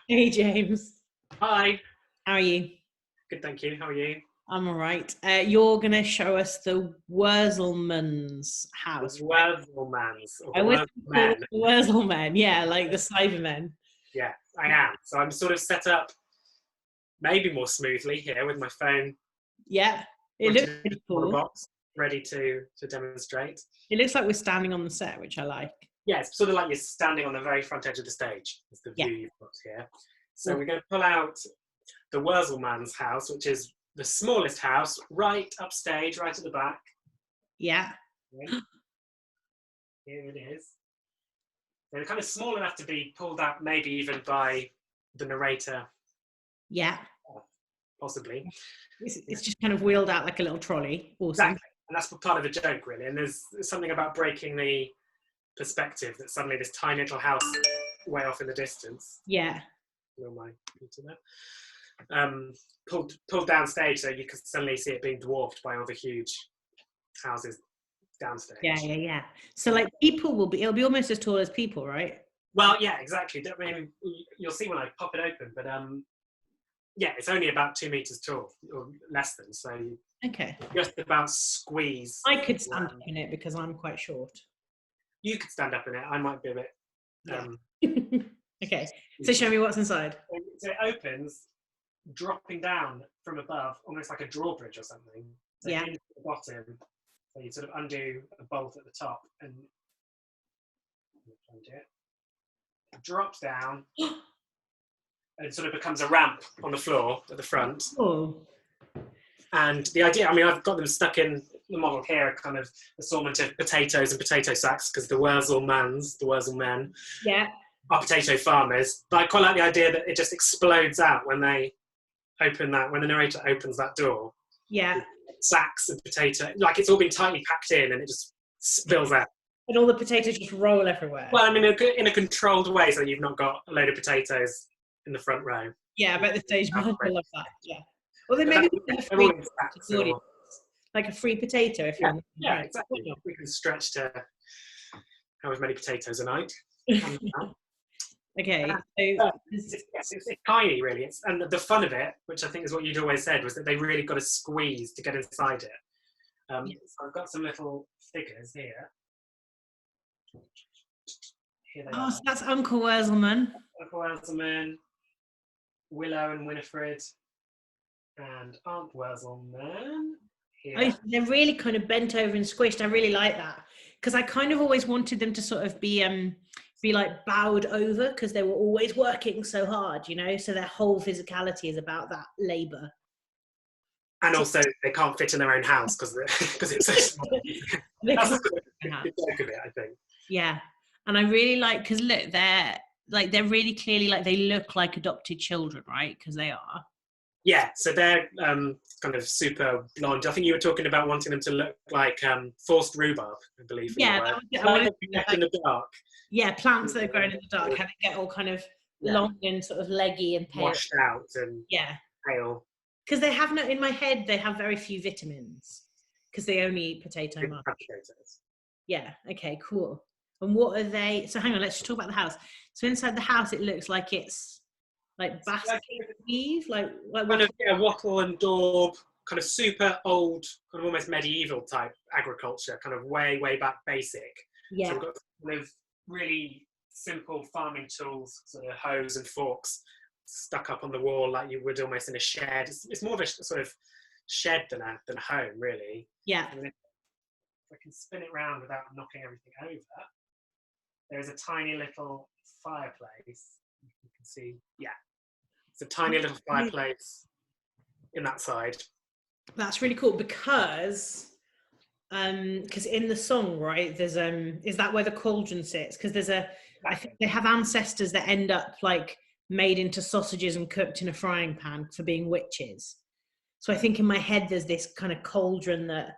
Hey James, Hi. how are you? Good, thank you. How are you? I'm all right. You're gonna show us the Worselman's The house, right? Worselmans, or I the always call it Worselmen. the Worselmen, yeah, like the Cybermen. Yeah, I am. So I'm sort of set up maybe more smoothly here with my phone Yeah, it looks pointed pretty on a cool. box, ready to demonstrate. It looks like we're standing on the set, which I like. Yeah, it's sort of like you're standing on the very front edge of the stage. It's the Yeah, view you've got here. So cool. we're going to pull out the Worselman's house, which is the smallest house, right upstage, right at the back. Yeah, Okay, here it is. They're kind of small enough to be pulled out, maybe even by the narrator, yeah. possibly. It's just kind of wheeled out like a little trolley. Awesome. Exactly. And that's part of the joke, really. And there's something about breaking the perspective that suddenly this tiny little house way off in the distance, Yeah, on my computer there, pulled downstage, so you can suddenly see it being dwarfed by all the huge houses yeah, downstage. yeah, yeah. So like it'll be almost as tall as people, right? Well, yeah, exactly. I mean, you'll see when I pop it open, but yeah, it's only about 2 meters tall, or less than, so you Okay. just about squeeze. I could stand up in it because I'm quite short. You could stand up in it. I might be a bit. Yeah. Okay. So show me what's inside. So it opens, dropping down from above, almost like a drawbridge or something. So Yeah. into the bottom. So you sort of undo a bolt at the top and undo it. It drops down and sort of becomes a ramp on the floor at the front. Oh. And the idea, I mean, I've got them stuck in the model here, a kind of assortment of potatoes and potato sacks, because the Worselmen Yeah. are potato farmers. But I quite like the idea that it just explodes out when they open that, when the narrator opens that door. Yeah. Sacks and potato, like it's all been tightly packed in and it just spills out. And all the potatoes just roll everywhere. Well, I mean, in a controlled way, so you've not got a load of potatoes in the front row. Yeah, I bet the stage manager will love that. Yeah. Well, then But maybe we can have they're free all in sacks audience, or, like a free potato if you're yeah, on the yeah, right. exactly. We can stretch to however many potatoes a night. Okay. It's tiny, really. And the fun of it, which I think is what you'd always said, was that they really got to squeeze to get inside it. So I've got some little figures here. Here they are. So that's Uncle Worselman. Uncle Worselman, Willow and Winifred, and Aunt Worselman. Here. Oh, they're really kind of bent over and squished. I really like that because I kind of always wanted them to sort of be like bowed over because they were always working so hard, you know. So their whole physicality is about that labor. And also, they can't fit in their own house because it's so small. That's the joke of it, I think. Yeah, and I really like because look, they're really clearly like they look like adopted children, right? Because they are. Yeah, so they're kind of super blonde. I think you were talking about wanting them to look like forced rhubarb, I believe. Yeah, like left in the dark. Yeah, plants that are grown in the dark, how they get all kind of long and sort of leggy and pale. Washed out and pale. Because they have in my head, they have very few vitamins because they only eat potato. Potatoes. Yeah, okay, cool. And what are they? So hang on, let's just talk about the house. So inside the house, it looks like it's like basket weave, like kind of wattle and daub, kind of super old, kind of almost medieval type agriculture, kind of way back basic. Yeah. So we've got kind of really simple farming tools, sort of hoes and forks stuck up on the wall like you would almost in a shed. It's more of a sort of shed than a home, really. Yeah. And if I can spin it around without knocking everything over, there's a tiny little fireplace. You can see, yeah. It's a tiny little fireplace in that side. That's really cool because in the song, right, there's is that where the cauldron sits? Because there's I think they have ancestors that end up like made into sausages and cooked in a frying pan for being witches. So I think in my head there's this kind of cauldron that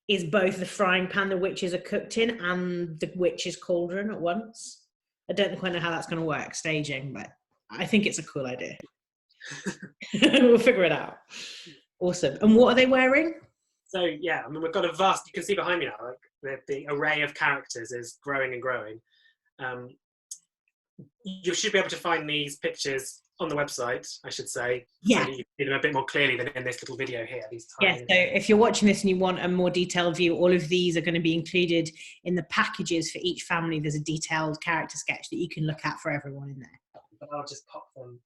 is both the frying pan the witches are cooked in and the witch's cauldron at once. I don't quite know how that's going to work staging, but I think it's a cool idea. We'll figure it out. Awesome. And what are they wearing? So yeah, I mean, we've got a vast, you can see behind me now, like the array of characters is growing and growing. you should be able to find these pictures on the website, I should say, Yeah. so that you can see them a bit more clearly than in this little video here. These Yeah, tiny. so if you're watching this and you want a more detailed view, all of these are going to be included in the packages for each family. There's a detailed character sketch that you can look at for everyone in there. But I'll just pop them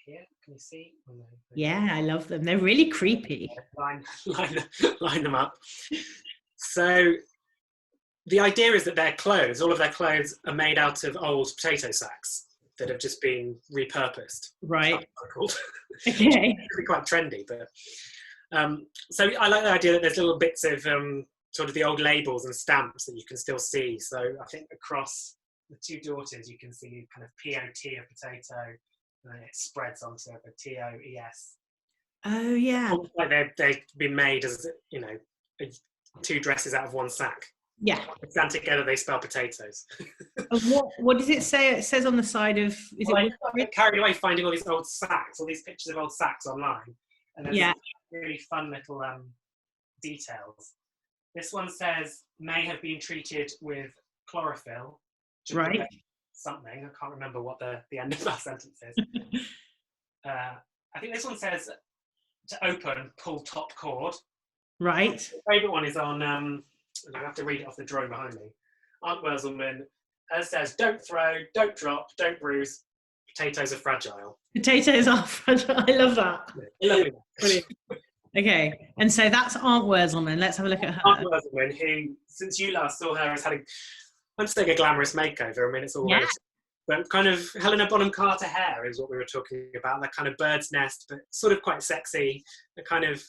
here. Can you see? Oh, no. Yeah, I love them. They're really creepy. Line them up. So the idea is that their clothes, all of their clothes, are made out of old potato sacks that have just been repurposed. Right. Okay. Really quite trendy, but so I like the idea that there's little bits of sort of the old labels and stamps that you can still see. So I think across the two daughters, you can see kind of POT of potato, and then it spreads onto the TOES. Oh yeah. Almost like they've been made as, you know, two dresses out of one sack. Yeah. They stand together, they spell potatoes. And what does it say? It says on the side of. I get carried away finding all these old sacks, all these pictures of old sacks online, and there's really fun little details. This one says may have been treated with chlorophyll. Right. Something. I can't remember what the end of that sentence is. I think this one says to open, pull top cord. Right. My favourite one is on. I have to read it off the drawing behind me. Aunt Worselman says, "Don't throw, don't drop, don't bruise. Potatoes are fragile." Potatoes are fragile. I love that. Yeah, lovely. Brilliant. Okay, and so that's Aunt Worselman. Let's have a look at her. Aunt Worselman, who, since you last saw her, has had I'm saying a glamorous makeover. I mean, it's all relative. But kind of Helena Bonham Carter hair is what we were talking about. That kind of bird's nest, but sort of quite sexy. The kind of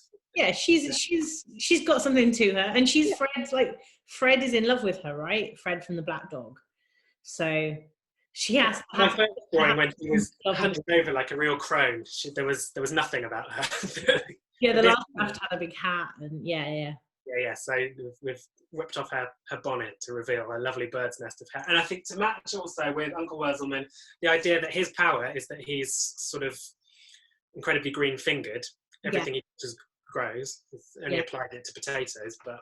she's got something to her, and she's Fred's Fred is in love with her, right? Fred from the Black Dog. So she has. My first drawing when she was hunting over like a real crone. There was nothing about her. Yeah, the last draft had a big hat, and yeah. So we've whipped off her bonnet to reveal a lovely bird's nest of hair. And I think to match also with Uncle Worselman, the idea that his power is that he's sort of incredibly green-fingered. Everything he just grows. He's only applied it to potatoes, but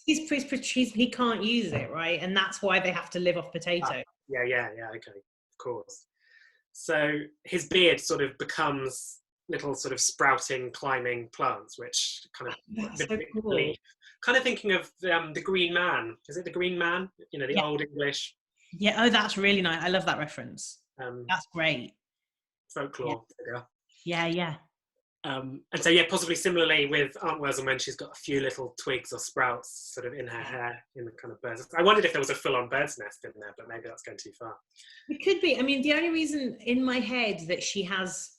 he can't use it, right? And that's why they have to live off potato. Okay, of course. So his beard sort of becomes little sort of sprouting, climbing plants, which kind of that's so cool. Kind of thinking of the Green Man. Is it the Green Man? You know, the old English. Yeah. Oh, that's really nice. I love that reference. That's great. Folklore. Yeah. And so, possibly similarly with Aunt Worselman, she's got a few little twigs or sprouts sort of in her hair, in the kind of bird's nest. I wondered if there was a full-on bird's nest in there, but maybe that's going too far. It could be. I mean, the only reason in my head that she has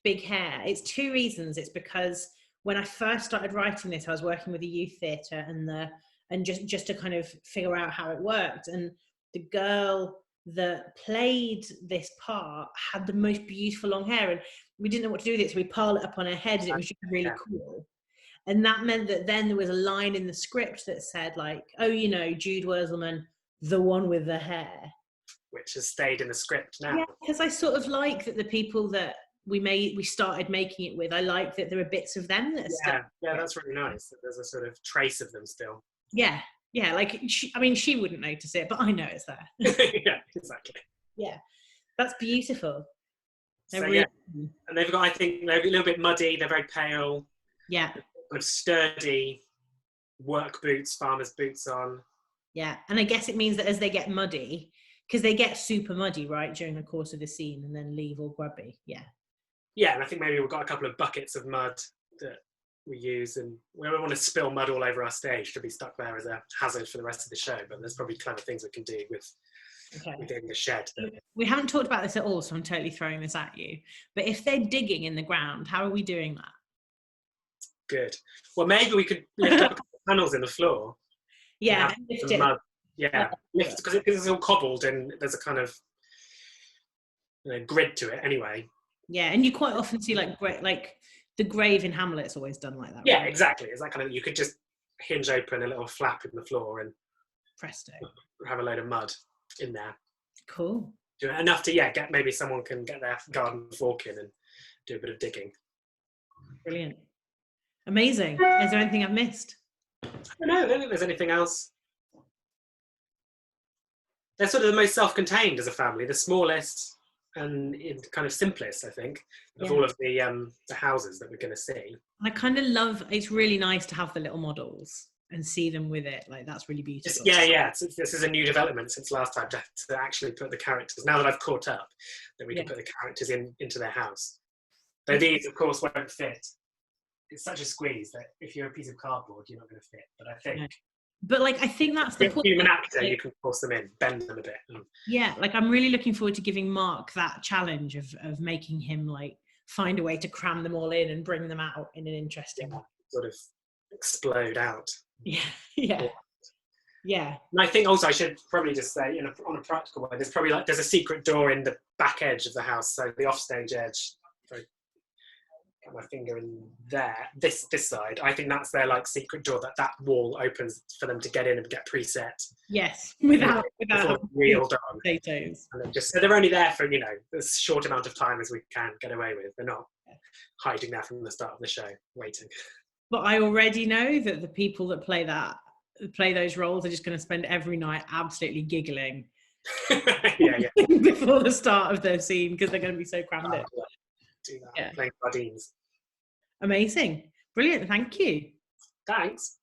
big hair, it's two reasons. It's because when I first started writing this, I was working with a youth theatre and just to kind of figure out how it worked. And the girl that played this part had the most beautiful long hair, and we didn't know what to do with it, so we piled it up on her head, and it was just really cool. And that meant that then there was a line in the script that said Jude Worselman, the one with the hair, which has stayed in the script now. Yeah, because I sort of like that the people that we started making it with, I like that there are bits of them that are still. Yeah, that's really nice. That there's a sort of trace of them still. Yeah, like she wouldn't notice it, but I know it's there. Yeah, exactly. Yeah, that's beautiful. And they've got, I think, they're a little bit muddy. They're very pale. Yeah. Kind of sturdy work boots, farmer's boots on. Yeah, and I guess it means that as they get muddy, because they get super muddy, right, during the course of the scene, and then leave all grubby. Yeah, and I think maybe we've got a couple of buckets of mud that we use, and we don't want to spill mud all over our stage to be stuck there as a hazard for the rest of the show, but there's probably clever things we can do within the shed. We haven't talked about this at all, so I'm totally throwing this at you. But if they're digging in the ground, how are we doing that? Good. Well, maybe we could lift up a couple of panels in the floor. Yeah, lift it. Mud. Yeah, because it's all cobbled and there's a kind of grid to it anyway. Yeah, and you quite often see like the grave in Hamlet's always done like that. Yeah, right? Exactly. It's that kind of, you could just hinge open a little flap in the floor and presto, have a load of mud in there. Cool. Enough to get maybe someone can get their garden fork in and do a bit of digging. Brilliant. Amazing. Is there anything I've missed? I don't think there's anything else they're sort of the most self-contained as a family, the smallest and kind of simplest, I think, of all of the houses that we're going to see. I kind of love, it's really nice to have the little models and see them with it. Like, that's really beautiful. This is a new development since last time, to actually put the characters, now that I've caught up, that we can put the characters into their house. Though these, of course, won't fit. It's such a squeeze that if you're a piece of cardboard, you're not going to fit. But I think... But like, I think that's the point. Human actor, you can force them in, bend them a bit. Yeah, like I'm really looking forward to giving Mark that challenge of making him like find a way to cram them all in and bring them out in an interesting way. Sort of explode out. Yeah. And I think also I should probably just say, on a practical way, there's a secret door in the back edge of the house, so the offstage edge. Got my finger in there, this side. I think that's their like secret door, that wall opens for them to get in and get preset. Yes, without real dog potatoes. And so they're only there for as short amount of time as we can get away with. They're not hiding there from the start of the show, waiting. But I already know that the people that play those roles are just going to spend every night absolutely giggling. Before the start of their scene, because they're going to be so crammed in. Do that. Playing sardines. Amazing. Brilliant. Thank you. Thanks.